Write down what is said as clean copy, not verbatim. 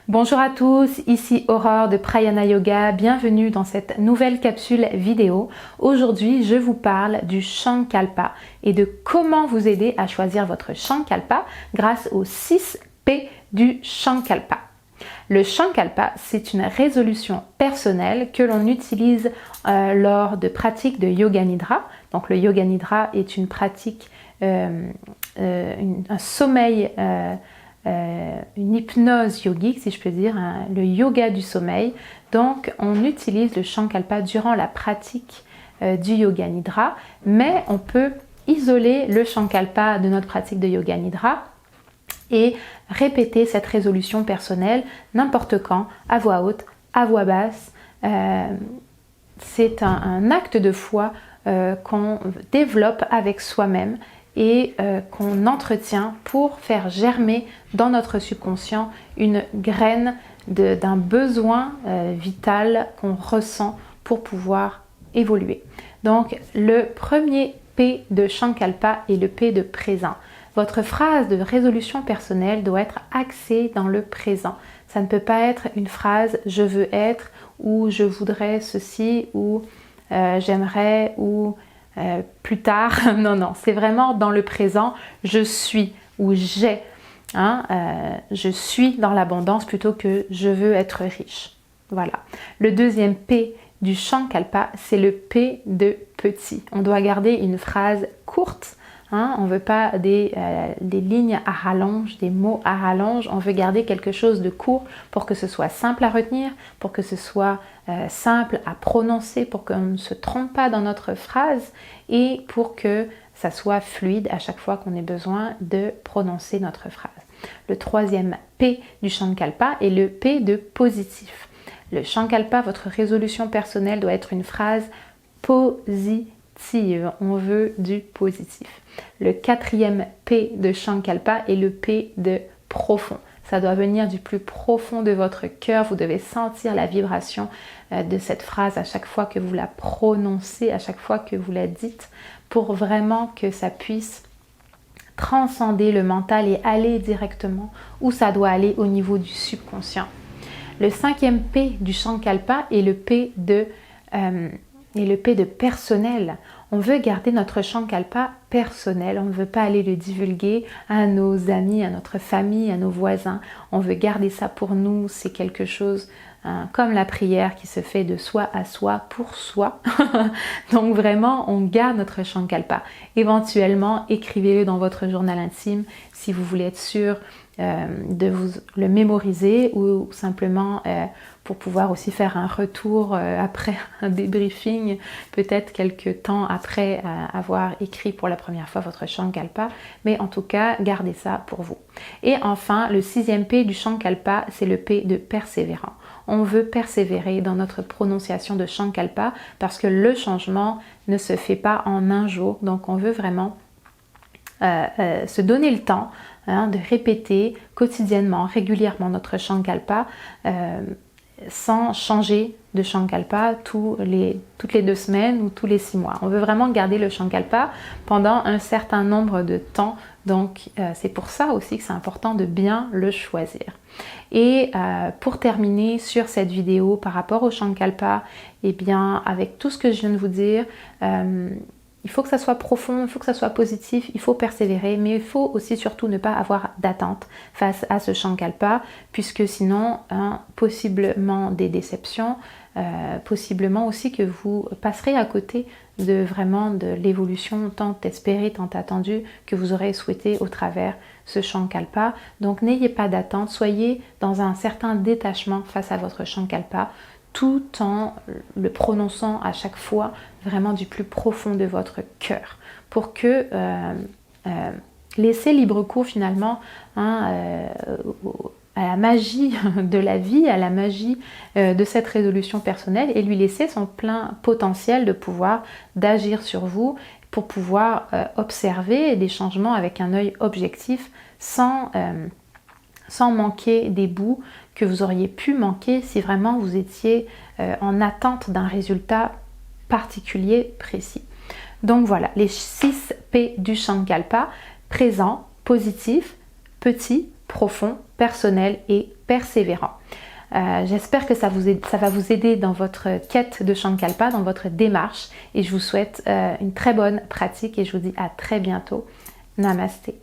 Bonjour à tous, ici Aurore de Prayana Yoga, bienvenue dans cette nouvelle capsule vidéo. Aujourd'hui, je vous parle du Sankalpa et de comment vous aider à choisir votre Sankalpa grâce aux 6 P du Sankalpa. Le Sankalpa, c'est une résolution personnelle que l'on utilise lors de pratiques de Yoga Nidra. Donc le Yoga Nidra est une pratique, un sommeil, une hypnose yogique, si je peux dire, le yoga du sommeil. Donc on utilise le Sankalpa durant la pratique du Yoga Nidra, mais on peut isoler le Sankalpa de notre pratique de Yoga Nidra et répéter cette résolution personnelle n'importe quand, à voix haute, à voix basse. C'est un acte de foi qu'on développe avec soi-même et qu'on entretient pour faire germer dans notre subconscient une graine d'un besoin vital qu'on ressent pour pouvoir évoluer. Donc le premier P de Sankalpa est le P de présent. Votre phrase de résolution personnelle doit être axée dans le présent. Ça ne peut pas être une phrase « je veux être » ou « je voudrais ceci » ou « j'aimerais » ou plus tard. Non, non, c'est vraiment dans le présent. Je suis ou j'ai. Je suis dans l'abondance plutôt que je veux être riche. Voilà. Le deuxième P du Sankalpa, c'est le P de petit. On doit garder une phrase courte. On ne veut pas des lignes à rallonge, des mots à rallonge. On veut garder quelque chose de court pour que ce soit simple à retenir, pour que ce soit simple à prononcer, pour qu'on ne se trompe pas dans notre phrase et pour que ça soit fluide à chaque fois qu'on ait besoin de prononcer notre phrase. Le troisième P du Sankalpa est le P de positif. Le Sankalpa, votre résolution personnelle doit être une phrase positive. On veut du positif. Le quatrième P de Sankalpa est le P de profond. Ça doit venir du plus profond de votre cœur. Vous devez sentir la vibration de cette phrase à chaque fois que vous la prononcez, à chaque fois que vous la dites, pour vraiment que ça puisse transcender le mental et aller directement où ça doit aller au niveau du subconscient. Le cinquième P du Sankalpa est le P de personnel. On veut garder notre Sankalpa personnel, on ne veut pas aller le divulguer à nos amis, à notre famille, à nos voisins. On veut garder ça pour nous, c'est quelque chose comme la prière qui se fait de soi à soi, pour soi. Donc vraiment, on garde notre Sankalpa. Éventuellement, écrivez-le dans votre journal intime si vous voulez être sûr de vous le mémoriser ou simplement pour pouvoir aussi faire un retour après un débriefing, peut-être quelques temps après avoir écrit pour la première fois votre Sankalpa, mais en tout cas, gardez ça pour vous. Et enfin, le sixième P du Sankalpa, c'est le P de persévérant. On veut persévérer dans notre prononciation de Sankalpa parce que le changement ne se fait pas en un jour, donc on veut vraiment se donner le temps de répéter quotidiennement, régulièrement notre Sankalpa sans changer de Sankalpa toutes les 2 semaines ou tous les 6 mois. On veut vraiment garder le Sankalpa pendant un certain nombre de temps, donc c'est pour ça aussi que c'est important de bien le choisir. Et pour terminer sur cette vidéo par rapport au Sankalpa, eh bien avec tout ce que je viens de vous dire, il faut que ça soit profond, il faut que ça soit positif, il faut persévérer, mais il faut aussi surtout ne pas avoir d'attente face à ce Sankalpa, puisque sinon, possiblement des déceptions, possiblement aussi que vous passerez à côté de vraiment de l'évolution tant espérée, tant attendue que vous aurez souhaité au travers ce Sankalpa. Donc n'ayez pas d'attente, soyez dans un certain détachement face à votre Sankalpa, tout en le prononçant à chaque fois vraiment du plus profond de votre cœur, pour que laisser libre cours finalement à la magie de la vie, à la magie de cette résolution personnelle et lui laisser son plein potentiel de pouvoir d'agir sur vous pour pouvoir observer des changements avec un œil objectif sans manquer des bouts que vous auriez pu manquer si vraiment vous étiez en attente d'un résultat particulier, précis. Donc voilà, les 6 P du Sankalpa: présent, positif, petit, profond, personnel et persévérant. J'espère que ça va vous aider dans votre quête de Sankalpa, dans votre démarche, et je vous souhaite une très bonne pratique et je vous dis à très bientôt. Namasté.